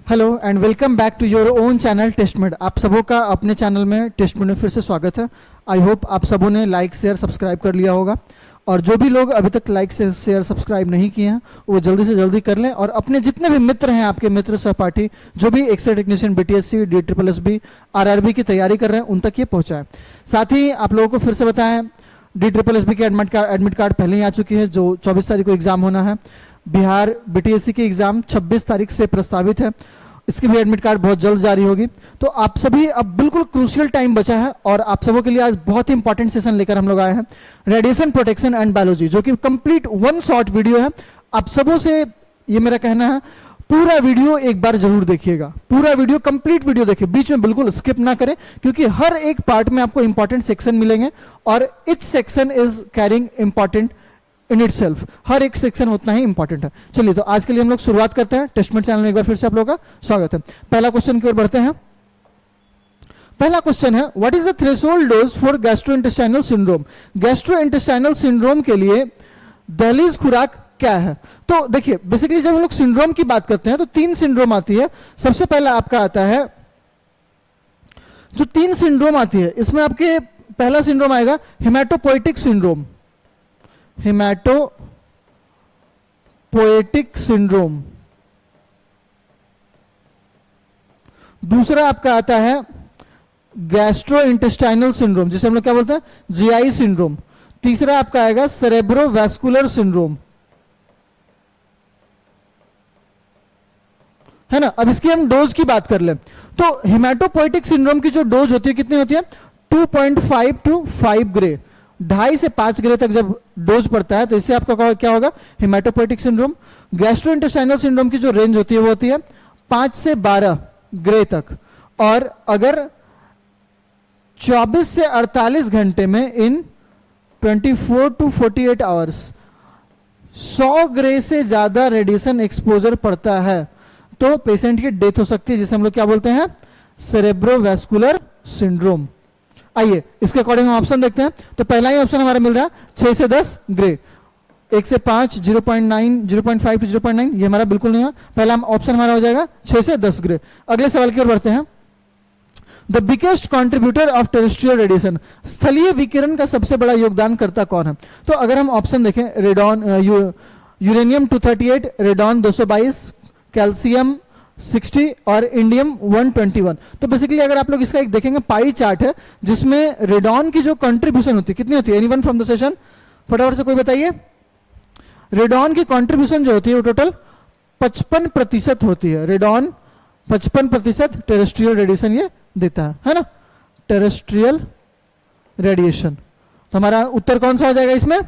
Hello and welcome back to your own channel Tastemade. आप सबों का अपने चैनल में टेस्टमेड में फिर से स्वागत है। आई होप आप सबों ने लाइक शेयर सब्सक्राइब कर लिया होगा, और जो भी लोग अभी तक लाइक शेयर सब्सक्राइब नहीं किए हैं वो जल्दी से जल्दी कर लें, और अपने जितने भी मित्र हैं, आपके मित्र सहपाठी जो भी X-ray technician BTSC DSSB RRB की तैयारी कर रहे हैं, उन तक ये पहुँचाएं। साथ ही आप लोगों को फिर से बताएं, DSSB की एडमिट कार्ड पहले ही आ चुकी है, जो 24 तारीख को एग्जाम होना है। बिहार BTSC की एग्जाम 26 तारीख से प्रस्तावित है, इसकी भी एडमिट कार्ड बहुत जल्द जारी होगी। तो आप सभी, अब बिल्कुल क्रूशियल टाइम बचा है, और आप सबों के लिए आज बहुत ही इंपॉर्टेंट सेशन लेकर हम लोग आए हैं, रेडिएशन प्रोटेक्शन एंड बायोलॉजी, जो कि कंप्लीट वन शॉर्ट वीडियो है। आप सबों से ये मेरा कहना है, पूरा वीडियो एक बार जरूर देखिएगा, पूरा वीडियो कंप्लीट वीडियो देखिए, बीच में बिल्कुल स्किप ना करें, क्योंकि हर एक पार्ट में आपको इंपॉर्टेंट सेक्शन मिलेंगे, और each section is carrying important in itself. हर एक सेक्शन उतना ही इंपॉर्टेंट है। चलिए, तो आज के लिए हम लोग शुरुआत करते हैं। टेस्टमेड चैनल में एक बार फिर से आप लोगों का स्वागत है। पहला क्वेश्चन की ओर बढ़ते हैं। पहला क्वेश्चन है, what is the threshold dose for gastrointestinal syndrome. Gastrointestinal syndrome के लिए दहलीज खुराक क्या है। तो देखिए, बेसिकली जब हम लोग सिंड्रोम की बात करते हैं तो 3 सिंड्रोम आती है। सबसे पहला आपका आता है, जो 3 सिंड्रोम आती है, इसमें आपके पहला सिंड्रोम आएगा हेमाटोपोएटिक सिंड्रोम, हेमाटोपोएटिक सिंड्रोम। दूसरा आपका आता है गैस्ट्रोइंटेस्टाइनल सिंड्रोम, जिसे हम लोग क्या बोलते हैं, GI सिंड्रोम। तीसरा आपका आएगा सेरेब्रोवैस्कुलर सिंड्रोम, है ना। अब इसकी हम डोज की बात कर लें तो हेमाटोपोएटिक सिंड्रोम की जो डोज होती है कितनी होती है, 2.5 to 5 ग्रे, 2.5 से 5 ग्रे तक जब डोज पड़ता है तो इससे आपका क्या होगा, हेमाटोपोएटिक सिंड्रोम। गैस्ट्रोइंटेस्टाइनल सिंड्रोम की जो रेंज होती है वो होती है 5 से 12 ग्रे तक, और अगर 24 से 48 घंटे में इन 24 to 48 आवर्स 100 ग्रे से ज्यादा रेडिएशन एक्सपोजर पड़ता है तो पेशेंट की डेथ हो सकती है, जिसे हम लोग क्या बोलते हैं, सेरेब्रोवैस्कुलर सिंड्रोम। आइए इसके अकॉर्डिंग हम ऑप्शन देखते हैं। तो पहला ही ऑप्शन हमारा मिल रहा है 6 से 10 ग्रे, 1 से 5 0.9, 0.5 to 0.9, ये हमारा बिल्कुल नहीं है। पहला ऑप्शन हमारा हो जाएगा 6 से 10 ग्रे। अगले सवाल की ओर बढ़ते हैं। The biggest contributor of terrestrial radiation, स्थलीय विकिरण का सबसे बड़ा योगदानकर्ता कौन है। तो अगर हम ऑप्शन देखें, रेडॉन, यूरेनियम 238, रेडॉन 222, कैल्शियम 60 और इंडियम 121। तो बेसिकली अगर आप लोग इसका एक देखेंगे, पाई चार्ट है जिसमें रेडॉन की जो कंट्रीब्यूशन होती है कितनी होती है, एनीवन फ्रॉम द सेशन, फटाफट से कोई बताइए। रेडॉन की कंट्रीब्यूशन जो होती है वो टोटल 55% होती है। रेडॉन 55% टेरेस्ट्रियल रेडिएशन ये देता है ना, टेरेस्ट्रियल रेडिएशन। तो हमारा उत्तर कौन सा हो जाएगा इसमें,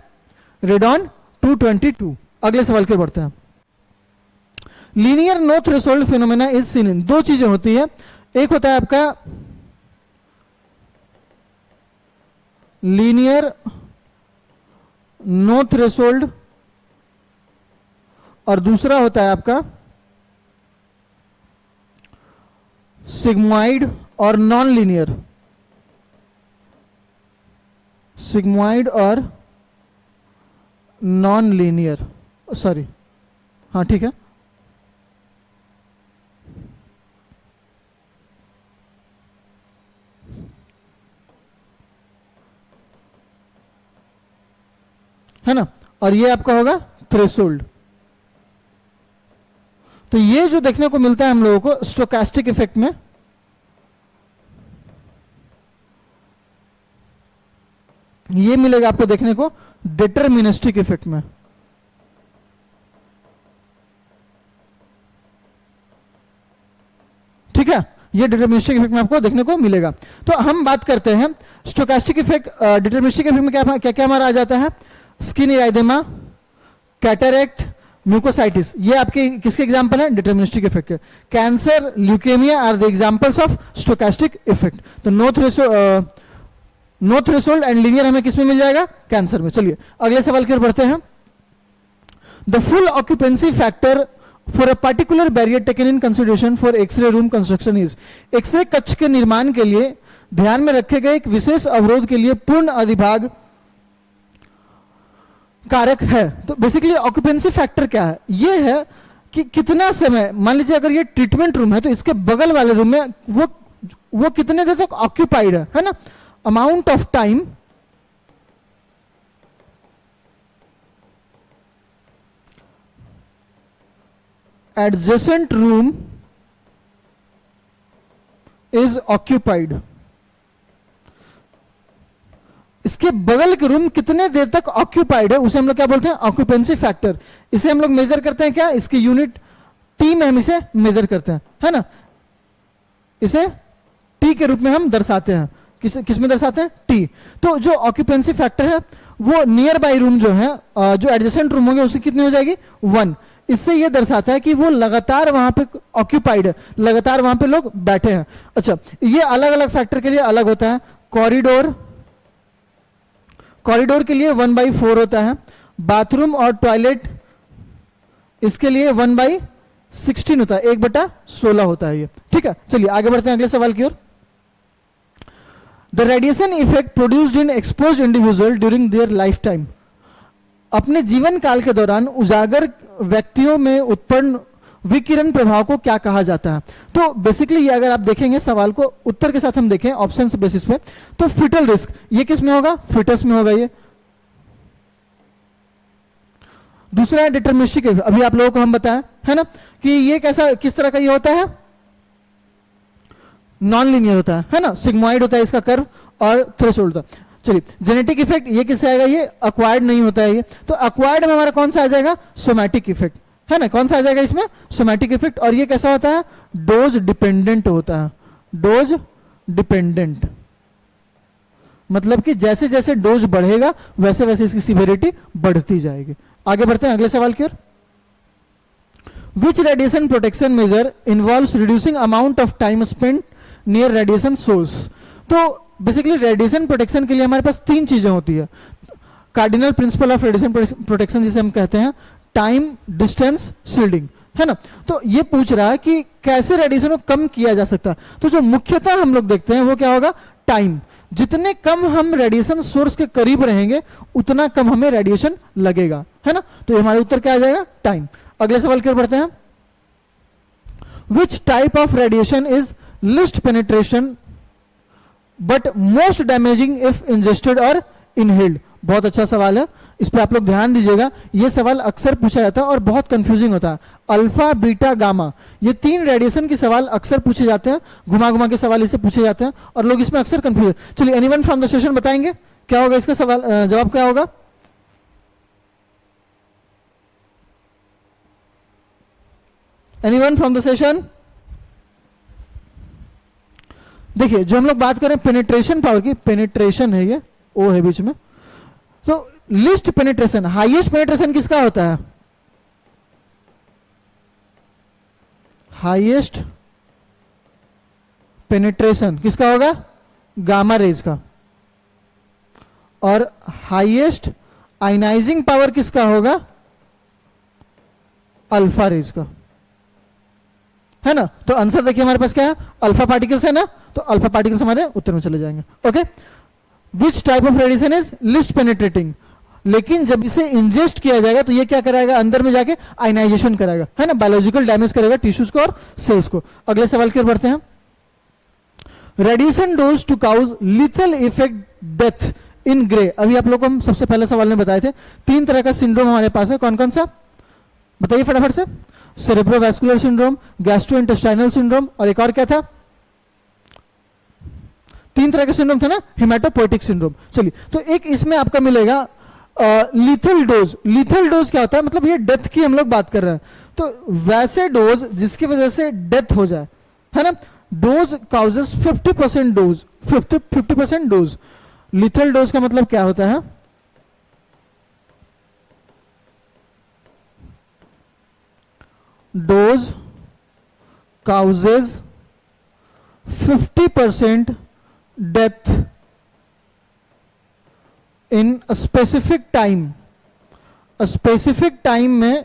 रेडॉन 222। अगले सवाल के बढ़ते हैं। Linear no threshold phenomena is seen in, 2 चीजें होती है, एक होता है आपका लीनियर नो थ्रेशोल्ड, और दूसरा होता है आपका सिग्मोइड और नॉन लीनियर, सिग्मोइड और नॉन लीनियर, सॉरी, हाँ ठीक है। है ना, और ये आपका होगा थ्रेशोल्ड। तो ये जो देखने को मिलता है हम लोगों को स्टोकास्टिक इफेक्ट में, ये मिलेगा आपको देखने को डिटरमिनिस्टिक इफेक्ट में। ठीक है, ये डिटरमिनिस्टिक इफेक्ट में आपको देखने को मिलेगा। तो हम बात करते हैं स्टोकास्टिक इफेक्ट, डिटरमिनिस्टिक इफेक्ट में क्या क्या हमारा आ जाता है, स्किन इराइदेमा, कैटरेक्ट, म्यूकोसाइटिस, ये आपके किसके एग्जांपल है, डिटरमिनिस्टिक इफेक्ट के। Cancer, leukaemia are the examples of stochastic effect. तो नो थ्रेशोल्ड एंड लीनियर हमें किसमें मिल जाएगा, कैंसर में। चलिए अगले सवाल की ओर बढ़ते हैं। The full occupancy factor for a particular barrier taken in consideration for X-ray room construction is, X-ray कक्ष के निर्माण के लिए ध्यान में रखे गए एक विशेष अवरोध के लिए पूर्ण अधिभाग कारक है। तो बेसिकली ऑक्यूपेंसी फैक्टर क्या है, ये है कि कितना समय, मान लीजिए अगर ये ट्रीटमेंट रूम है तो इसके बगल वाले रूम में वो कितने देर तक ऑक्यूपाइड है ना। Amount of time adjacent room is occupied, इसके बगल के रूम कितने देर तक ऑक्यूपाइड है उसे हम लोग क्या बोलते हैं, ऑक्यूपेंसी फैक्टर। इसे हम लोग मेजर करते हैं क्या, इसकी यूनिट टी में हम इसे मेजर करते हैं, है ना। इसे टी के रूप में हम दर्शाते हैं, किस में दर्शाते हैं, टी। तो जो ऑक्यूपेंसी फैक्टर है वो नियर बाई रूम जो है, जो एडजेसेंट रूम होंगे उसकी कितनी हो जाएगी, 1। इससे ये दर्शाता है कि वो लगातार वहां पे ऑक्यूपाइड है, लगातार वहां पे लोग बैठे हैं। अच्छा, ये अलग अलग फैक्टर के लिए अलग होता है। कॉरिडोर के लिए 1/4 होता है। बाथरूम और टॉयलेट इसके लिए 1/16 होता है, 1/16 होता है ये, ठीक है। चलिए आगे बढ़ते हैं अगले सवाल की ओर। The radiation effect produced in exposed individual during their life time, अपने जीवन काल के दौरान उजागर व्यक्तियों में उत्पन्न विकिरण प्रभाव को क्या कहा जाता है। तो बेसिकली ये अगर आप देखेंगे सवाल को उत्तर के साथ हम देखें ऑप्शन बेसिस पे, तो फिटल रिस्क ये किस में होगा, फिटस में होगा ये। दूसरा है डिटरमिनिस्टिक, अभी आप लोगों को हम बताएं है ना कि ये कैसा किस तरह का ये होता है, नॉन लीनियर होता है ना, सिग्मोइड होता है इसका कर्व और थ्रेशोल्ड होता है। चलिए जेनेटिक इफेक्ट ये किससे आएगा, ये अक्वायर्ड नहीं होता है ये, तो अक्वायर्ड में हमारा कौन सा आ जाएगा, सोमैटिक इफेक्ट, है ना। कौन सा आ जाएगा इसमें, सोमैटिक इफेक्ट। और ये कैसा होता है, डोज डिपेंडेंट होता है, डोज डिपेंडेंट, मतलब कि जैसे जैसे डोज बढ़ेगा वैसे वैसे इसकी सिवियरिटी बढ़ती जाएगी। आगे बढ़ते हैं अगले सवाल की ओर। Which radiation protection measure involves reducing amount of time spent near radiation source. तो बेसिकली रेडिएशन प्रोटेक्शन के लिए हमारे पास 3 चीजें होती है। Cardinal principle of radiation protection जिसे हम कहते हैं, टाइम, डिस्टेंस, शील्डिंग, है ना। तो ये पूछ रहा है कि कैसे रेडिएशन को कम किया जा सकता है। तो जो मुख्यतः हम लोग देखते हैं वो क्या होगा, टाइम। जितने कम हम रेडिएशन सोर्स के करीब रहेंगे उतना कम हमें रेडिएशन लगेगा, है ना। तो ये हमारा उत्तर क्या आ जाएगा, टाइम। अगले सवाल की ओर बढ़ते हैं। Which type of radiation is list penetration but most damaging if ingested और इनहेल्ड। बहुत अच्छा सवाल है, इस पर आप लोग ध्यान दीजिएगा। ये सवाल अक्सर पूछा जाता है और बहुत कंफ्यूजिंग होता है। अल्फा, बीटा, गामा, ये 3 रेडिएशन के सवाल अक्सर पूछे जाते हैं, घुमा घुमा के सवाल इसे पूछे जाते हैं और लोग इसमें अक्सर कंफ्यूज। चलिए एनीवन फ्रॉम द सेशन बताएंगे क्या होगा इसका सवाल, जवाब क्या होगा। Anyone from the session. देखिए जो हम लोग बात करें पेनिट्रेशन पावर की, पेनिट्रेशन है ये, ओ है बीच में, तो लिस्ट पेनिट्रेशन, हाईएस्ट पेनिट्रेशन किसका होता है, हाईएस्ट पेनिट्रेशन किसका होगा, गामा रेज का। और हाईएस्ट आयनाइजिंग पावर किसका होगा, अल्फा रेज का, है ना। तो आंसर देखिए हमारे पास क्या है, अल्फा पार्टिकल्स है ना, तो अल्फा पार्टिकल्स हमारे उत्तर में चले जाएंगे। Okay, which type of radiation is list penetrating. लेकिन जब इसे इंजेस्ट किया जाएगा तो ये क्या कराएगा, अंदर में जाके आयनाइजेशन कराएगा, है ना, बायोलॉजिकल डैमेज करेगा टिश्यूज को और सेल्स को। अगले सवाल की ओर बढ़ते हैं। Radiation dose to cause lethal effect death in gray. अभी आप लोग को हम सबसे पहले सवाल में बताए थे 3 तरह का सिंड्रोम हमारे पास है, कौन कौन सा बताइए फटाफट से। सेरेब्रोवैस्कुलर सिंड्रोम, गैस्ट्रोइंटेस्टाइनल सिंड्रोम और एक और क्या था, 3 तरह के सिंड्रोम थे ना, हेमाटोपोइटिक सिंड्रोम। चलिए तो एक इसमें आपका मिलेगा लीथल डोज। लीथल डोज क्या होता है, मतलब ये डेथ की हम लोग बात कर रहे हैं, तो वैसे डोज जिसकी वजह से डेथ हो जाए, है ना। Dose causes 50% dose, 50% dose. Lethal dose का मतलब क्या होता है, dose causes 50% death in specific time, specific time में।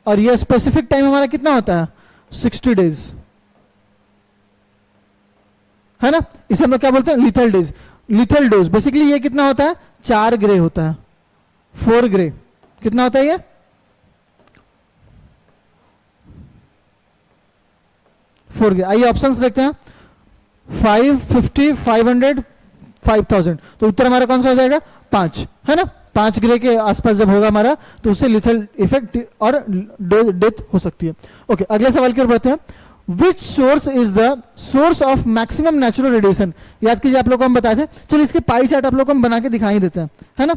और यह स्पेसिफिक टाइम हमारा कितना होता है, 60 डेज, है ना। इसे हम लोग क्या बोलते हैं, lethal days, lethal dose. Basically ये कितना होता है, 4 ग्रे होता है, 4 ग्रे। कितना होता है ये, 4 ग्रे। आइए ऑप्शंस देखते हैं, 550, 500, 5000। तो उत्तर हमारा कौन सा हो जाएगा? 5, है ना। 5 ग्रे के आसपास जब होगा हमारा तो उससे लिथल इफेक्ट और डेथ हो सकती है। ओके, अगले सवाल की ओर बढ़ते हैं। Which source is the source of maximum natural radiation? याद कीजिए, आप लोग को हम बताए थे। चलिए इसके पाई चार्ट आप लोग को हम बना के दिखाई देते हैं, है ना।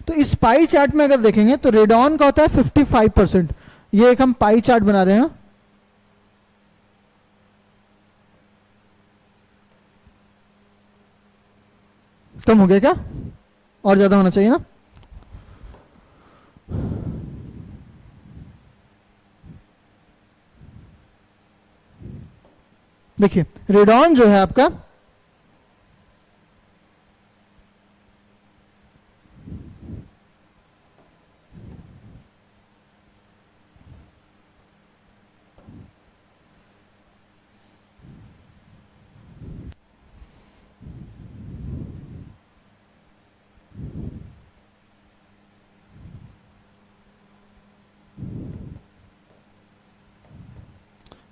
तो इस पाई चार्ट में अगर देखेंगे तो रेडॉन का होता है 55%। ये एक हम पाई चार्ट बना रहे हैं। कम हो गया क्या? और ज्यादा होना चाहिए ना। देखिए रेडॉन जो है आपका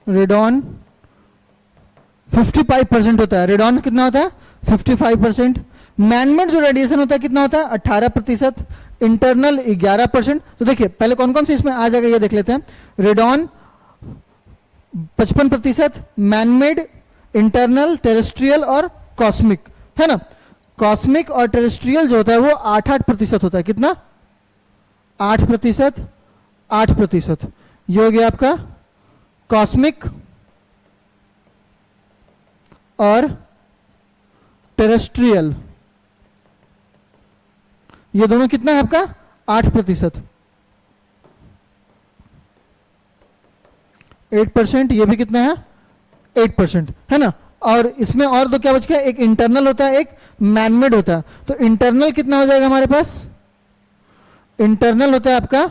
रेडॉन 55% होता है। रेडॉन कितना होता है? 55%। मैनमेड जो रेडिएशन होता है कितना होता है? 18%। इंटरनल 11%। तो देखिए पहले कौन कौन से इसमें आ जाएगा ये देख लेते हैं। रेडॉन 55%, मैनमेड, इंटरनल, टेरेस्ट्रियल और कॉस्मिक, है ना। कॉस्मिक और टेरेस्ट्रियल जो होता है वो 8% होता है। कितना? 8%, 8%। ये हो गया आपका कॉस्मिक और टेरेस्ट्रियल। ये दोनों कितना है आपका? 8%। 8%। ये भी कितना है? 8%, है ना। और इसमें और दो क्या बच गया? एक इंटरनल होता है, एक मैनमेड होता है। तो इंटरनल कितना हो जाएगा हमारे पास? इंटरनल होता है आपका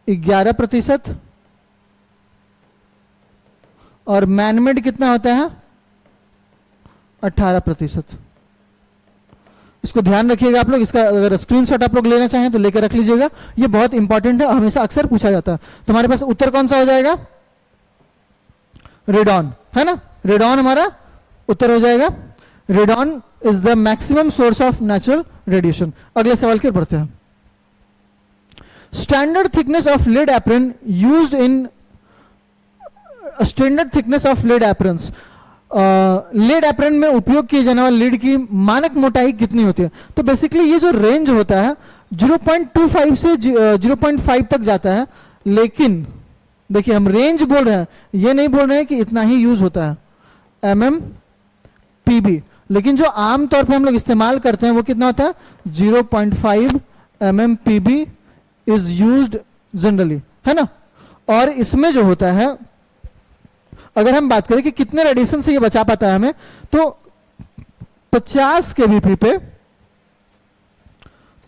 11% और मैनमेड कितना होता है? 18%। इसको ध्यान रखिएगा आप लोग। इसका अगर स्क्रीनशॉट आप लोग लेना चाहें तो लेकर रख लीजिएगा, ये बहुत इंपॉर्टेंट है, हमेशा अक्सर पूछा जाता है। तो हमारे पास उत्तर कौन सा हो जाएगा? रेडॉन, है ना। रेडॉन हमारा उत्तर हो जाएगा। Radon is the maximum source of natural radiation. अगले सवाल की ओर बढ़ते हैं। Standard thickness of lead apron used in standard thickness of lead aprons. Lead apron में उपयोग किए जाने वाले लीड की मानक मोटाई कितनी होती है? तो बेसिकली ये जो रेंज होता है 0.25 से 0.5 तक जाता है। लेकिन देखिए हम रेंज बोल रहे हैं, ये नहीं बोल रहे हैं कि इतना ही यूज होता है, MMPB। लेकिन जो आमतौर पे हम लोग इस्तेमाल करते हैं वो कितना होता है? 0.5 MMPB इज यूज्ड जनरली, है ना। और इसमें जो होता है, अगर हम बात करें कि कितने रेडिएशन से ये बचा पाता है हमें, तो 50 kVp पे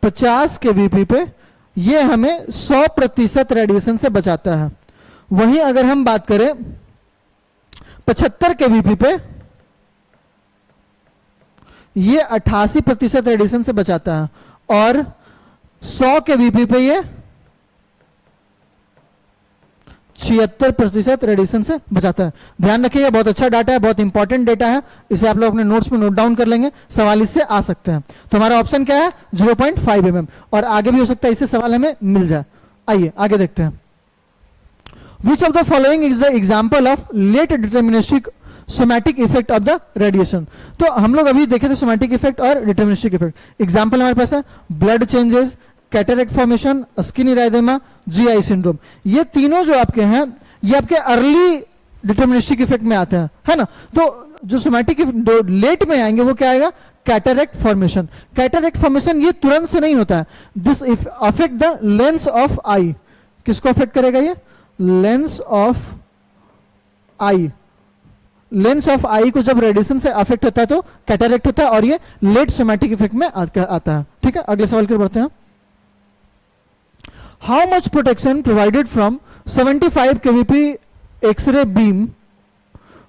50 kVp पे ये हमें 100% रेडिएशन से बचाता है। वहीं अगर हम बात करें 75 kVp पे, ये 88% रेडिएशन से बचाता है। और 100 kVp पे ये 76% रेडिएशन से बचाता है। ध्यान रखिएगा, बहुत अच्छा डाटा है, बहुत इंपॉर्टेंट डाटा है। इसे आप लोग अपने नोट्स में नोट डाउन कर लेंगे, सवाल इससे आ सकते हैं। तो हमारा ऑप्शन क्या है? 0.5 mm। और आगे भी हो सकता है इससे सवाल हमें मिल जाए। आइए आगे देखते हैं। Which of the following is the example of late deterministic somatic effect of the radiation? तो हम लोग अभी देखे थे सोमैटिक इफेक्ट और डिटर्मिनिस्टिक इफेक्ट। एग्जाम्पल हमारे पास है blood changes, cataract formation, skin erythema, GI syndrome. ये तीनों जो आपके हैं ये आपके अर्ली डिटर्मिनिस्टिक इफेक्ट में आते हैं, है ना। तो जो सोमैटिक लेट में आएंगे वो क्या आएगा? Cataract formation. कैटरेक्ट फॉर्मेशन ये तुरंत से नहीं होता है। This affect the lens of eye. किसको अफेक्ट करेगा ये? Lens of eye. Lens of eye को जब रेडिएशन से अफेक्ट होता है तो कैटरेक्ट होता है और ये लेट सोमैटिक इफेक्ट में आता है। ठीक है, अगले सवाल की ओर बढ़ते हैं। How much protection provided from 75 kVp X-ray beam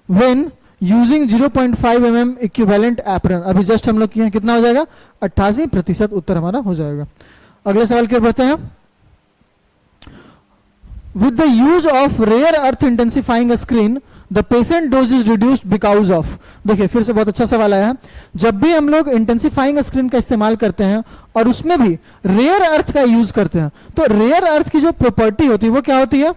when using 0.5 mm equivalent apron? अभी जस्ट हम लोग किए हैं, कितना हो जाएगा? 88% उत्तर हमारा हो जाएगा। अगले सवाल की ओर बढ़ते हैं। With the use of rare earth intensifying screen the patient dose is reduced because of. देखिए फिर से बहुत अच्छा सवाल आया है। जब भी हम लोग इंटेंसिफाइंग स्क्रीन का इस्तेमाल करते हैं और उसमें भी रेयर अर्थ का यूज करते हैं, तो रेयर अर्थ की जो प्रॉपर्टी होती है वो क्या होती है?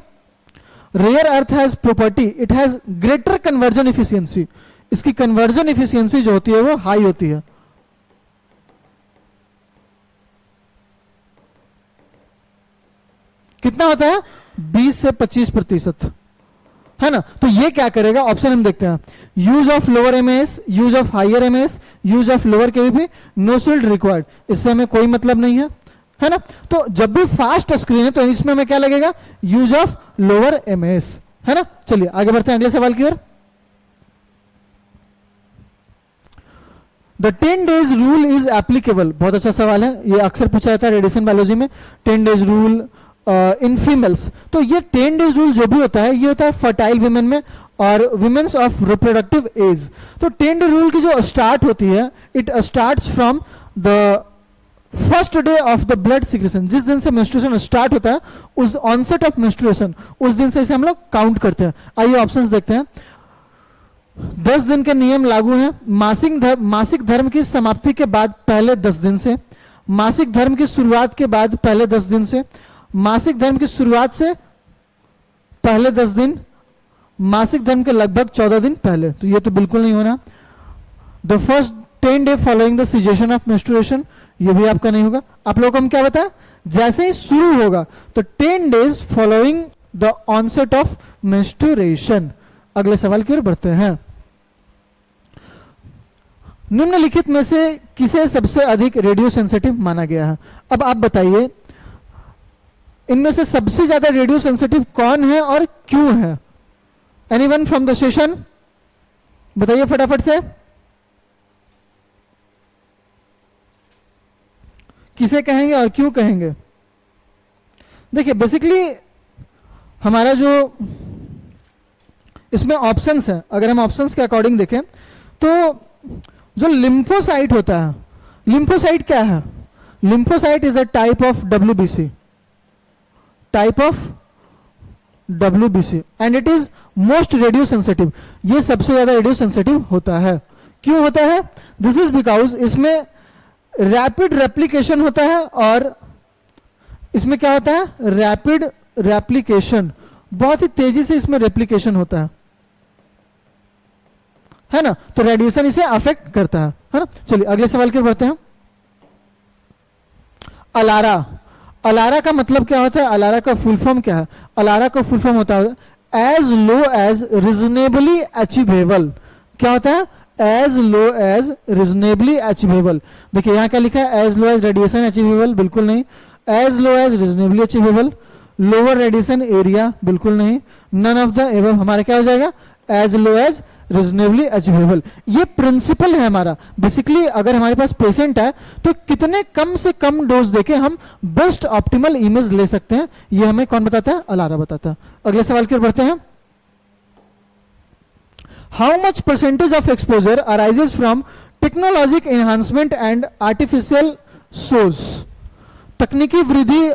Rare earth has property, it has greater conversion efficiency. इसकी कन्वर्जन इफिशियंसी जो होती है वो हाई होती है। कितना होता है? 20 से 25%, है ना। तो ये क्या करेगा? ऑप्शन हम देखते हैं। Use of lower MS, use of higher MS, use of lower KVP, no shield required. इससे हमें कोई मतलब नहीं है ना। तो जब भी फास्ट स्क्रीन है तो इसमें हमें क्या लगेगा? यूज ऑफ लोअर एमएस, है ना। चलिए आगे बढ़ते हैं अगले सवाल की ओर। The 10 days rule is applicable. बहुत अच्छा सवाल है, ये अक्सर पूछा जाता है रेडिएशन बायोलॉजी में। 10 days रूल इन फीमेल्स। तो ये 10 days रूल जो भी होता है ये होता है फर्टाइल विमेन में और विमेन्स ऑफ रिप्रोडक्टिव एज। तो 10 day रूल की जो स्टार्ट होती है, it starts from the first day of the blood secretion. जिस दिन से मेंस्ट्रुएशन स्टार्ट होता है, उस ऑनसेट ऑफ मेंस्ट्रुएशन, उस दिन से इसे हम लोग काउंट करते हैं। आइए ऑप्शंस देखते हैं। 10 दिन के नियम लागू हैं। मासिक धर्म की समाप्ति के बाद पहले 10 दिन से, मासिक धर्म की शुरुआत के बाद पहले 10 दिन से, मासिक धर्म की शुरुआत से पहले 10 दिन, मासिक धर्म के लगभग 14 दिन पहले। तो ये तो बिल्कुल नहीं होना। The first 10 day following the caseation of menstruation, ये भी आपका नहीं होगा। आप लोगों को हम क्या बताया? जैसे ही शुरू होगा तो 10 days following the onset of menstruation. अगले सवाल की ओर बढ़ते हैं। निम्नलिखित में से किसे सबसे अधिक रेडियो सेंसिटिव माना गया है? अब आप बताइए इनमें से सबसे ज्यादा रेडियो सेंसिटिव कौन है और क्यों है? एनीवन फ्रॉम द सेशन, बताइए फटाफट से। किसे कहेंगे और क्यों कहेंगे? देखिए बेसिकली हमारा जो इसमें ऑप्शंस है, अगर हम ऑप्शंस के अकॉर्डिंग देखें तो जो लिम्फोसाइट होता है, लिम्फोसाइट क्या है? Lymphocyte is a type of WBC, type of WBC and it is most radio sensitive. ये सबसे ज्यादा रेडियो सेंसिटिव होता है। क्यों होता है? दिस इज बिकॉज इसमें रैपिड रेप्लिकेशन होता है और इसमें क्या होता है? रैपिड रेप्लिकेशन, बहुत ही तेजी से इसमें रेप्लिकेशन होता है ना। तो रेडिएशन इसे अफेक्ट करता है ना। चलिए अगले सवाल की ओर बढ़ते हैं। अलारा, अलारा का मतलब क्या होता है? अलारा का फुल फॉर्म क्या है? अलारा का फुल फॉर्म होता है as low as reasonably achievable. क्या होता है? As low as reasonably achievable. देखिए यहां क्या लिखा है? As low as radiation achievable, बिल्कुल नहीं। As low as reasonably achievable, lower radiation area, बिल्कुल नहीं। नन ऑफ द एबव हमारा क्या हो जाएगा? As low as reasonably achievable. ये प्रिंसिपल है हमारा। बेसिकली अगर हमारे पास पेशेंट है तो कितने कम से कम डोज देके हम बेस्ट ऑप्टिमल इमेज ले सकते हैं, ये हमें कौन बताता है? अलारा बताता है। अगले सवाल की ओर बढ़ते हैं। How much percentage of exposure arises from technological enhancement and artificial source. तकनीकी वृद्धि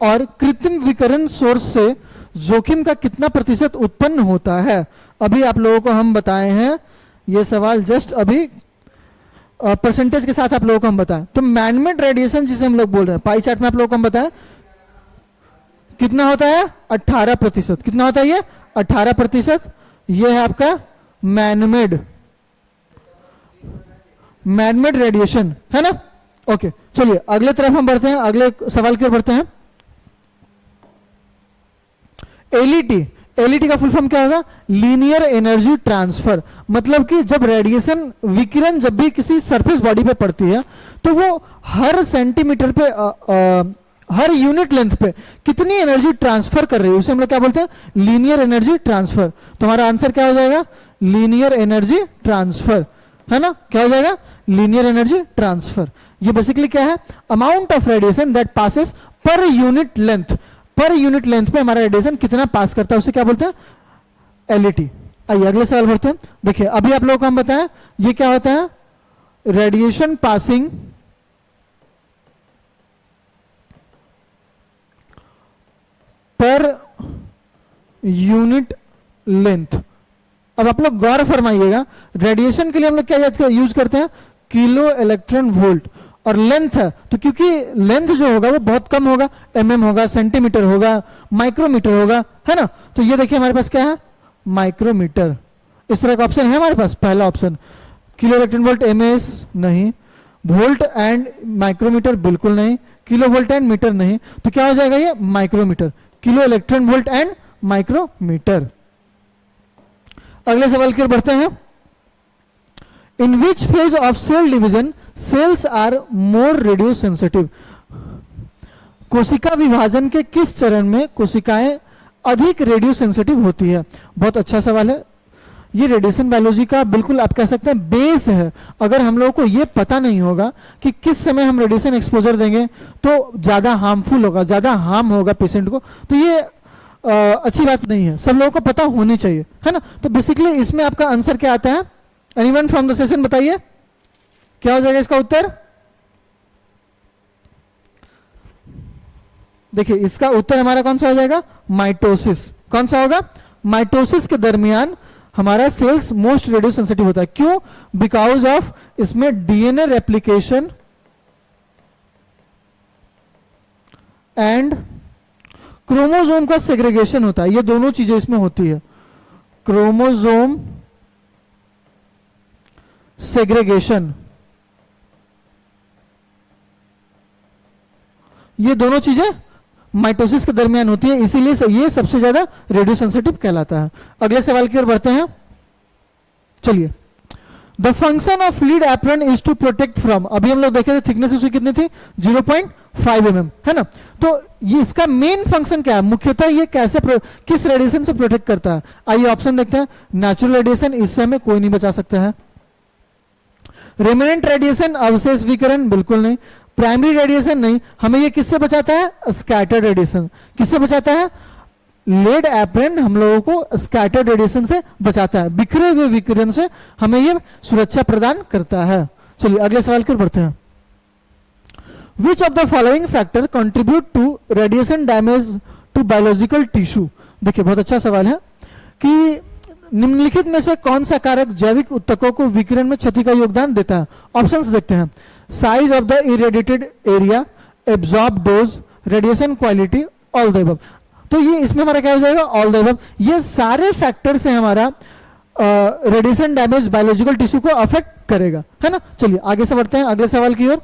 और कृत्रिम विकिरण सोर्स से जोखिम का कितना प्रतिशत उत्पन्न होता है? अभी आप लोगों को हम बताए हैं ये सवाल, जस्ट अभी परसेंटेज के साथ आप लोगों को हम बताएं। तो मैनमेड रेडिएशन जिसे हम लोग बोल रहे हैं, पाई चार्ट में आप लोगों को हम बताएं कितना होता है? 18%। कितना होता है ये? 18%। ये है आपका मैनमेड रेडिएशन, है ना। ओके चलिए अगले तरफ हम बढ़ते हैं, अगले सवाल की ओर बढ़ते हैं। एलईटी, एलईटी का फुल फॉर्म क्या होगा? Linear energy transfer. मतलब कि जब रेडिएशन विकिरण जब भी किसी सरफेस बॉडी पे पड़ती है तो वो हर सेंटीमीटर पे हर यूनिट लेंथ पे कितनी एनर्जी ट्रांसफर कर रही है उसे हम लोग क्या बोलते हैं? Linear energy transfer. तो हमारा आंसर क्या हो जाएगा? लीनियर एनर्जी ट्रांसफर, है ना। क्या हो जाएगा? Linear energy transfer. ये बेसिकली क्या है? Amount of radiation that passes per unit length. Per unit length पे हमारा रेडिएशन कितना पास करता है उसे क्या बोलते हैं? एलईटी। आइए अगले सवाल बढ़ते हैं। देखिए अभी आप लोगों को हम बताएं ये क्या होता है? Radiation passing per unit length. अब आप लोग गौर फरमाइएगा, रेडिएशन के लिए हम लोग क्या यूज करते हैं, किलो इलेक्ट्रॉन वोल्ट, और लेंथ है तो क्योंकि लेंथ जो होगा वो बहुत कम होगा, mm होगा, सेंटीमीटर होगा, माइक्रोमीटर होगा, है ना। तो ये देखिए हमारे पास क्या है, माइक्रोमीटर। इस तरह का ऑप्शन है हमारे पास, पहला option kilo electron volt MS नहीं, वोल्ट एंड माइक्रोमीटर बिल्कुल नहीं, किलो वोल्ट एंड मीटर नहीं, तो क्या हो जाएगा ये micrometre, kilo electron volt and micrometre. अगले सवाल की ओर बढ़ते हैं। In which phase of cell division cells are more radio sensitive. कोशिका विभाजन के किस चरण में कोशिकाएं अधिक रेडियो सेंसिटिव होती है। बहुत अच्छा सवाल है। ये रेडिएशन बायोलॉजी का बिल्कुल आप कह सकते हैं बेस है। अगर हम लोगों को ये पता नहीं होगा कि किस समय हम रेडिएशन एक्सपोजर देंगे तो ज्यादा हार्मफुल होगा, ज्यादा हार्म होगा पेशेंट को, तो ये अच्छी बात नहीं है। सब लोगों को पता होनी चाहिए, है ना। तो बेसिकली इसमें आपका आंसर क्या आता है, एनीवन फ्रॉम द सेशन बताइए क्या हो जाएगा इसका उत्तर। देखिए इसका उत्तर हमारा कौन सा हो जाएगा, माइटोसिस। कौन सा होगा, माइटोसिस के दरमियान हमारा सेल्स मोस्ट रेडियो सेंसिटिव होता है। क्यों, बिकॉज ऑफ इसमें डीएनए रेप्लिकेशन एंड क्रोमोसोम का सेग्रीगेशन होता है। ये दोनों चीजें इसमें होती है, क्रोमोसोम सेग्रीगेशन, ये दोनों चीजें माइटोसिस के दरमियान होती है, इसीलिए ये सबसे ज्यादा रेडियो सेंसिटिव कहलाता है। अगले सवाल की ओर बढ़ते हैं। चलिए, the function of lead apron is to protect from, अभी हम लोग देखे थे थिकनेस उसकी कितनी थी 0.5 mm, है ना। तो ये इसका मेन फंक्शन क्या है, मुख्यतः ये कैसे किस रेडिएशन से प्रोटेक्ट करता है। आइए ऑप्शन देखते हैं। नेचुरल रेडिएशन, इससे हमें कोई नहीं बचा सकता है। रेमिनेंट रेडिएशन, अवशेष विकिरण, बिल्कुल नहीं। प्राइमरी रेडिएशन नहीं, हमें ये किससे बचाता है, स्कैटर्ड रेडिएशन। किससे बचाता है, लेड एप्रन हम लोगों को स्कैटर्ड रेडिएशन से बचाता है, बिखरे हुए विकिरण से हमें ये सुरक्षा प्रदान करता है। चलिए अगले सवाल की ओर बढ़ते हैं। Which of the following factor contribute to radiation damage to biological tissue. देखिए बहुत अच्छा सवाल है कि निम्नलिखित में से कौन सा कारक जैविक ऊतकों को विकिरण में क्षति का योगदान देता है। ऑप्शंस देखते हैं। Size of the irradiated area, absorb dose, radiation quality, all the above. तो ये इसमें हमारा क्या हो जाएगा, ऑल द अबव। ये सारे फैक्टर से हमारा रेडिएशन डैमेज बायोलॉजिकल टिश्यू को अफेक्ट करेगा, है ना। चलिए आगे से बढ़ते हैं अगले सवाल की ओर।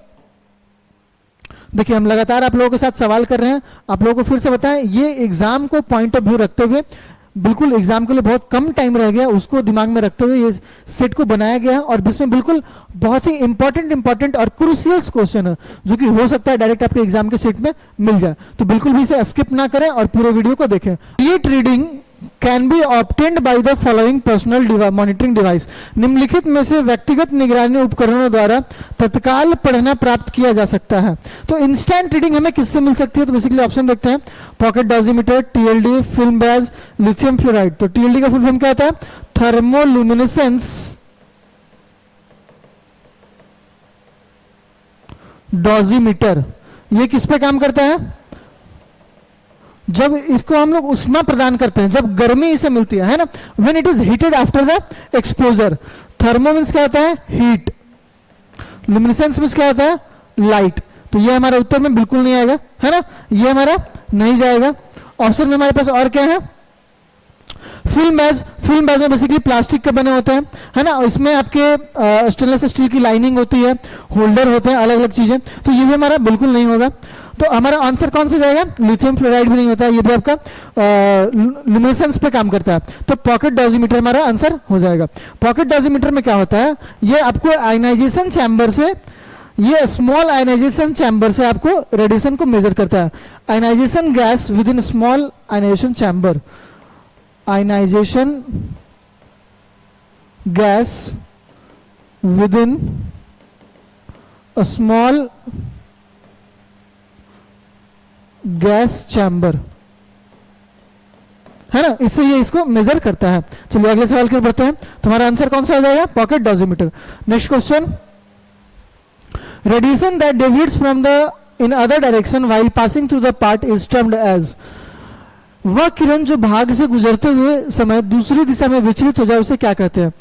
देखिए हम लगातार आप लोगों के साथ सवाल कर रहे हैं। आप लोगों को फिर से बताएं, ये एग्जाम को पॉइंट ऑफ व्यू रखते हुए, बिल्कुल एग्जाम के लिए बहुत कम टाइम रह गया, उसको दिमाग में रखते हुए ये सेट को बनाया गया है। और इसमें बिल्कुल बहुत ही इंपॉर्टेंट और क्रूशियल क्वेश्चन है जो कि हो सकता है डायरेक्ट आपके एग्जाम के सेट में मिल जाए। तो बिल्कुल भी इसे स्किप ना करें और पूरे वीडियो को देखें। ये reading can be obtained by the following personal monitoring device. निम्नलिखित में से व्यक्तिगत निगरानी उपकरणों द्वारा तत्काल पढ़ना प्राप्त किया जा सकता है। तो इंस्टेंट रीडिंग हमें किससे मिल सकती है, तो बेसिकली ऑप्शन देखते हैं। Pocket dosimeter, TLD, film badge, lithium fluoride. तो टीएलडी का फुल फॉर्म क्या होता है, थर्मोल्यूमिनेसेंस डोजीमीटर। ये किस पे काम करता है, जब इसको हम लोग उष्मा प्रदान करते हैं, जब गर्मी इसे मिलती है ना, when it is heated after the exposure. Thermo means क्या होता है, हीट। लुमिनेसेंस मीन्स क्या होता है, लाइट। तो ये हमारा उत्तर में बिल्कुल नहीं आएगा, है ना, ये हमारा नहीं जाएगा। ऑप्शन में हमारे पास और क्या है, फिल्म बैज में बेसिकली प्लास्टिक के बने होते हैं, है ना। इसमें आपके स्टेनलेस स्टील की लाइनिंग होती है, होल्डर होते हैं, अलग अलग चीजें। तो ये भी हमारा बिल्कुल नहीं होगा। तो हमारा आंसर कौन सा जाएगा, लिथियम फ्लोराइड भी नहीं होता, ये भी आपका लुमिनेसेंस पे काम करता है। तो पॉकेट डोजीमीटर हमारा आंसर हो जाएगा। पॉकेट डोजीमीटर में क्या होता है, ये आपको आयनाइजेशन चैम्बर से, ये स्मॉल आयनाइजेशन चैम्बर से आपको रेडिएशन को मेजर करता है। Ionization gas within small ionization chamber, ionization gas within a small gas chamber, है ना, इससे ये इसको मेजर करता है। चलिए अगले सवाल की ओर बढ़ते हैं। तुम्हारा आंसर कौन सा हो जाएगा, pocket dosimeter. Next question, radiation that deviates from the in other direction while passing through the part is termed as. वह किरण जो भाग से गुजरते हुए समय दूसरी दिशा में विचलित हो जाए उसे क्या कहते हैं?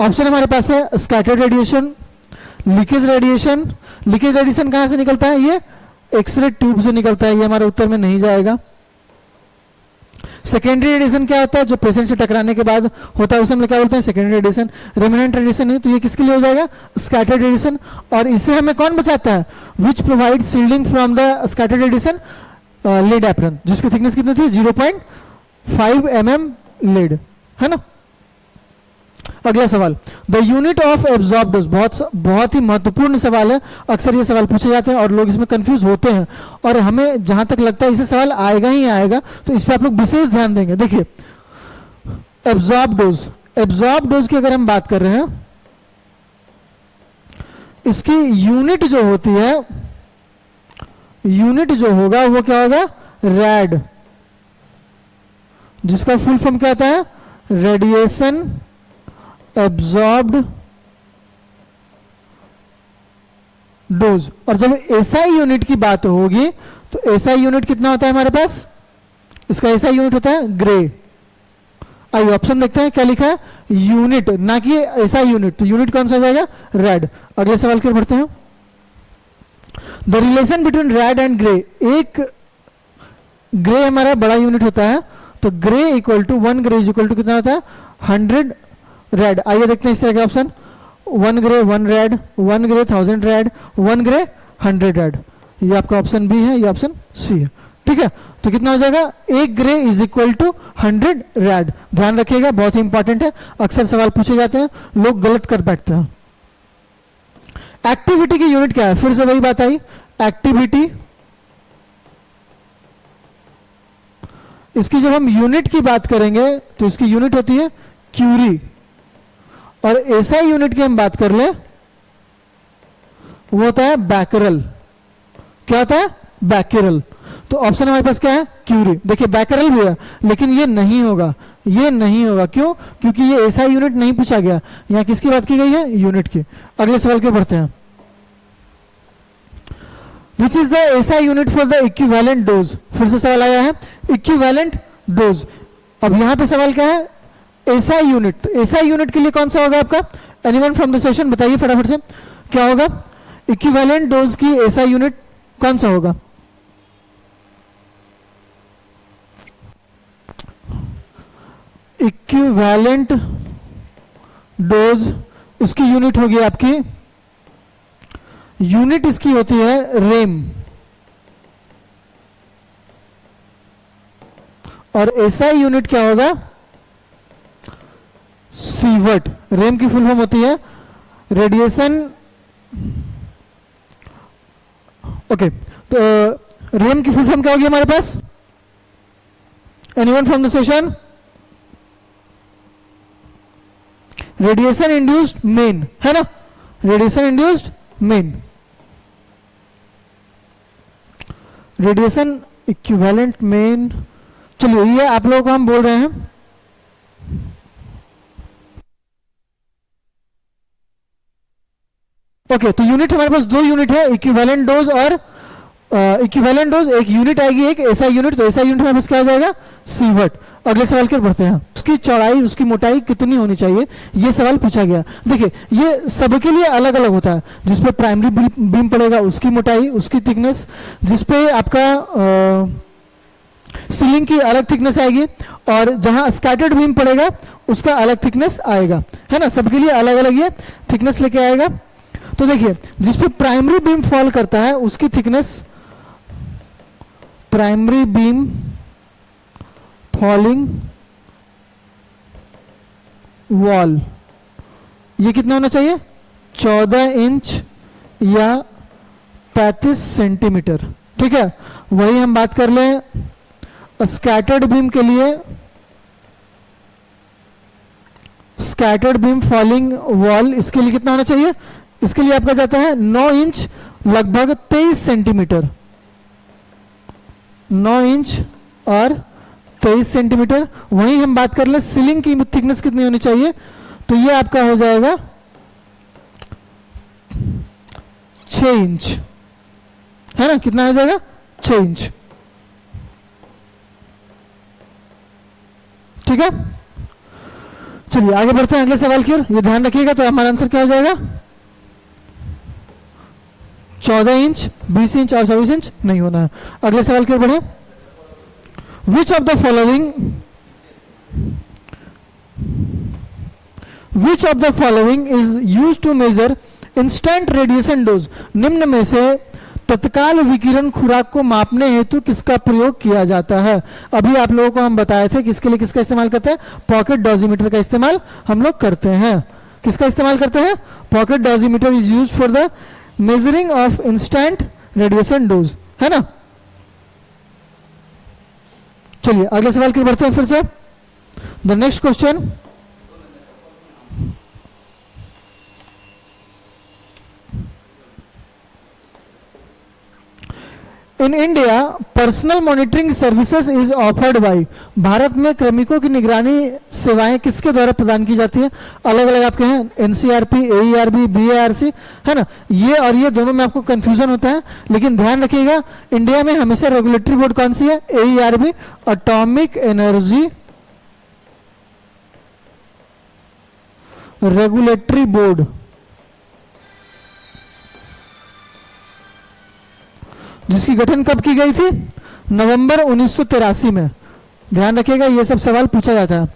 ऑप्शन हमारे पास है scattered radiation, leakage radiation. Leakage radiation कहां से निकलता है? ये एक्सरे ट्यूब से निकलता है, ये हमारे उत्तर में नहीं जाएगा। सेकेंडरी रेडिएशन क्या होता है? जो पेशेंट से टकराने के बाद होता है उसे हम क्या बोलते हैं? Secondary radiation. रेमिनेंट रेडिएशन है तो ये किसके लिए हो जाएगा? Scattered radiation. और इसे हमें कौन बचाता है? Which provide shielding from the scattered radiation? Lead apron, जिसकी थिकनेस कितनी थी? 0.5 mm लीड, है ना। अगला सवाल, the unit of absorb dose, बहुत ही महत्वपूर्ण सवाल है। अक्सर ये सवाल पूछे जाते हैं और लोग इसमें कंफ्यूज होते हैं, और हमें जहां तक लगता है इसे सवाल आएगा ही आएगा, तो इस पर आप लोग विशेष ध्यान देंगे। देखिए एब्जॉर्ब डोज, एब्जॉर्ब डोज की अगर हम बात कर रहे हैं, इसकी यूनिट जो होती है, यूनिट जो होगा वो क्या होगा? रैड, जिसका फुल फॉर्म क्या होता है? Radiation absorbed dose. और जब एसआई यूनिट की बात होगी तो एसआई यूनिट कितना होता है हमारे पास? इसका एसआई यूनिट होता है ग्रे। आइए ऑप्शन देखते हैं क्या लिखा है? यूनिट, ना कि एसआई यूनिट, तो यूनिट कौन सा हो जाएगा? रेड। अगले सवाल की ओर बढ़ते हैं। The relation between rad and gray, एक ग्रे हमारा बड़ा यूनिट होता है, तो gray equal to 1 gray is equal to कितना होता है? 100 रेड। आइए देखते हैं इस तरह के option. 1 grey 1 red, 1 grey 1000 red, 1 grey 100 red. ये आपका ऑप्शन बी है, ये ऑप्शन सी है। ठीक है, तो कितना हो जाएगा? 1 gray is equal to 100 rad. ध्यान रखिएगा, बहुत ही इंपॉर्टेंट है, अक्सर सवाल पूछे जाते हैं, लोग गलत कर बैठते हैं। एक्टिविटी की यूनिट क्या है? फिर से वही बात आई, एक्टिविटी। इसकी जब हम यूनिट की बात करेंगे तो इसकी यूनिट होती है क्यूरी, और एसआई यूनिट की हम बात कर ले वो होता है बैकरल। क्या होता है? बैकरल। तो ऑप्शन हमारे पास क्या है? क्यूरी। देखिए बैकरल भी है, लेकिन ये नहीं होगा, ये नहीं होगा। क्यों? क्योंकि ये एसआई यूनिट नहीं पूछा गया, यहां किसकी बात की गई है? यूनिट की। अगले सवाल के बढ़ते हैं। Which is the SI unit for the equivalent dose? फिर से सवाल आया है, इक्विवेलेंट डोज। अब यहां पे सवाल क्या है? SI unit. एसआई यूनिट के लिए कौन सा होगा आपका? एनीवन फ्रॉम द सेशन बताइए फटाफट से, क्या होगा? इक्विवेलेंट डोज की एसआई यूनिट कौन सा होगा? इक्विवेलेंट डोज, इसकी यूनिट होगी आपकी, यूनिट इसकी होती है रेम, और एसआई यूनिट क्या होगा? सीवर्ट। रेम की फुल फॉर्म होती है रेडिएशन, ओके, तो रेम की फुल फॉर्म क्या होगी हमारे पास? Anyone from the session? Radiation induced man, है ना, radiation induced man. Radiation equivalent man, चलिए ये आप लोगों को हम बोल रहे हैं। ओके, तो यूनिट हमारे पास दो यूनिट है, इक्विवेलेंट डोज और इक्विवेलेंट डोज, एक यूनिट आएगी, एक एसआई यूनिट। तो एसआई यूनिट हमारे पास क्या हो जाएगा? सीवर्ट। अगले सवाल की ओर बढ़ते हैं। उसकी चौड़ाई, उसकी मोटाई कितनी होनी चाहिए, ये सवाल पूछा गया। देखिए ये सबके लिए अलग अलग होता है, जिसपे प्राइमरी बीम पड़ेगा उसकी मोटाई, उसकी थिकनेस, जिसपे आपका सीलिंग की अलग थिकनेस आएगी, और जहां स्कैटर्ड बीम पड़ेगा उसका अलग थिकनेस आएगा, है ना, सबके लिए अलग अलग ये थिकनेस लेके आएगा। तो देखिए जिसपे प्राइमरी बीम फॉल करता है उसकी thickness, primary beam falling wall, ये कितना होना चाहिए? 14 इंच या 35 सेंटीमीटर। ठीक है, वही हम बात कर लें स्कैटर्ड बीम के लिए, स्कैटर्ड बीम फॉलिंग वॉल, इसके लिए कितना होना चाहिए? इसके लिए आपका जाता है 9 इंच लगभग 23 सेंटीमीटर, 9 इंच और 23 सेंटीमीटर। वहीं हम बात कर ले सीलिंग की थिकनेस कितनी होनी चाहिए, तो ये आपका हो जाएगा 6 इंच, है ना, कितना हो जाएगा? 6 इंच। ठीक है, चलिए आगे बढ़ते हैं अगले सवाल की ओर। ये ध्यान रखिएगा, तो हमारा आंसर क्या हो जाएगा? 14 इंच, 20 इंच और 24 इंच नहीं होना है। अगले सवाल की ओर बढ़े। Which of the following is use to measure instant radiation dose? निम्न में से तत्काल विकिरण खुराक को मापने हेतु किसका प्रयोग किया जाता है? अभी आप लोगों को हम बताए थे किसके लिए किसका इस्तेमाल करते हैं? पॉकेट डोजीमीटर का इस्तेमाल हम लोग करते हैं। किसका इस्तेमाल करते हैं? Pocket dosimeter is use for the measuring of instant radiation dose, है ना। चलिए अगले सवाल की ओर बढ़ते हैं फिर से। The next question, in India personal monitoring services is offered by? Bharat में क्रमिकों की निगरानी सेवाएं किसके द्वारा प्रदान की जाती है? अलग अलग आपके हैं, एनसीआरपी, एईआरबी, बीएआरसी, है ना। ये और ये दोनों में आपको कंफ्यूजन होता है, लेकिन ध्यान रखिएगा इंडिया में हमेशा रेगुलेटरी बोर्ड कौन सी है? AERB, atomic energy regulatory board, जिसकी गठन कब की गई थी? नवंबर 1983 में। ध्यान रखिएगा ये सब सवाल पूछा जाता है।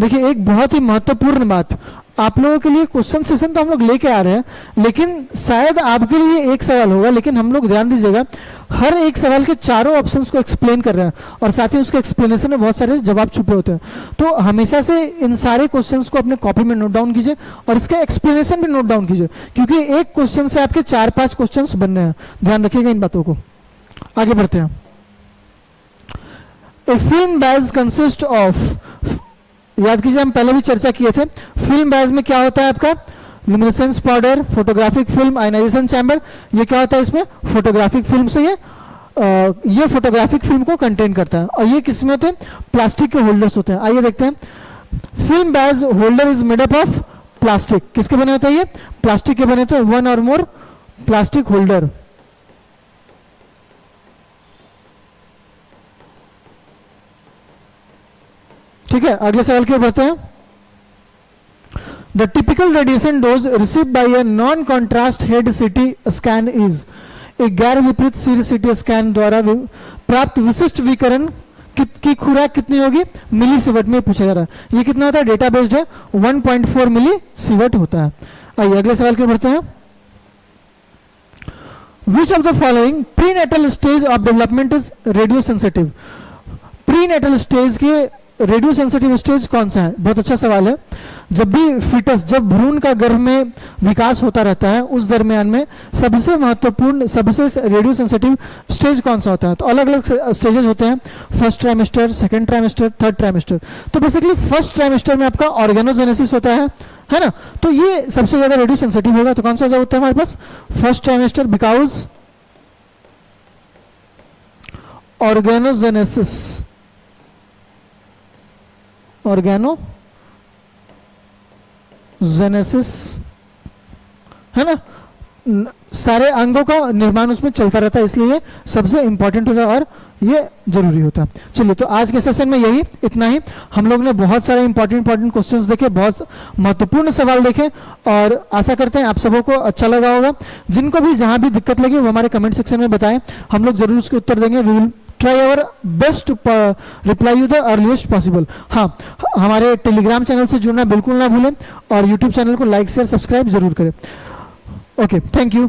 देखिए एक बहुत ही महत्वपूर्ण बात, आप लोगों के लिए क्वेश्चन सेशन तो हम लोग लेके आ रहे हैं, लेकिन शायद आपके लिए एक सवाल होगा, लेकिन हम लोग ध्यान दीजिएगा हर एक सवाल के चारों ऑप्शंस को एक्सप्लेन कर रहे हैं और साथ ही उसके एक्सप्लेनेशन में बहुत सारे जवाब छुपे होते हैं। तो हमेशा से इन सारे क्वेश्चंस को अपने कॉपी में नोट डाउन कीजिए और इसका एक्सप्लेनेशन भी नोट डाउन कीजिए, क्योंकि एक क्वेश्चन से आपके 4-5 क्वेश्चन बनने हैं। ध्यान रखिएगा इन बातों को। आगे बढ़ते हैं। ए फिल्म बैज कंसिस्ट ऑफ, याद कीजिए हम पहले भी चर्चा किए थे, फिल्म बैज में क्या होता है आपका? Luminescence powder, photographic film, ionization chamber. ये क्या होता है इसमें? फोटोग्राफिक फिल्म से ये फोटोग्राफिक फिल्म को कंटेन करता है। और ये किसमें होते हैं? प्लास्टिक के होल्डर्स होते हैं। आइए देखते हैं। Film badge holder is made up of plastic. किसके बने होते हैं ये? प्लास्टिक के बने होते हैं। वन और मोर प्लास्टिक होल्डर। ठीक है, अगले सवाल की ओर बढ़ते हैं। The typical radiation dose receive by a non contrast head CT scan is? एक गैर विपरीत सिर सीटी स्कैन द्वारा प्राप्त विशिष्ट विकिरण की खुराक कितनी होगी? मिली सीवर्ट में पूछा जा रहा है। ये कितना होता है? डेटा बेस्ड है, 1.4 मिली सीवर्ट होता है। आइए अगले सवाल की ओर बढ़ते हैं। Which of the following prenatal stage of development is radio sensitive? Prenatal stage के रेडियो सेंसिटिव स्टेज कौन सा है? बहुत अच्छा सवाल है। जब भी फिटस, जब भ्रूण का गर्भ में विकास होता रहता है, उस दरमियान में सबसे महत्वपूर्ण, सबसे रेडियो सेंसिटिव स्टेज कौन सा होता है? तो अलग अलग स्टेजेस होते हैं, first trimester, second trimester, third trimester. तो बेसिकली फर्स्ट ट्राइमेस्टर में आपका ऑर्गेनोजेनेसिस होता है ना। तो ये सबसे ज्यादा रेडियो सेंसिटिव होगा। तो कौन सा होता है हमारे पास? First trimester, because organogenesis, organogenesis, है ना। सारे अंगों का निर्माण उसमें चलता रहता है, इसलिए सबसे इंपॉर्टेंट होता है और ये जरूरी होता है। चलिए तो आज के सेशन में यही इतना ही। हम लोग ने बहुत सारे इंपॉर्टेंट क्वेश्चंस देखे, बहुत महत्वपूर्ण सवाल देखे और आशा करते हैं आप सबों को अच्छा लगा होगा। जिनको भी जहां भी दिक्कत लगी वो हमारे कमेंट सेक्शन में बताएं, हम लोग जरूर उसके उत्तर देंगे। We will try our best to reply you the earliest possible. हाँ, हमारे टेलीग्राम चैनल से जुड़ना बिल्कुल ना भूलें और यूट्यूब चैनल को लाइक शेयर सब्सक्राइब जरूर करें। Okay, thank you.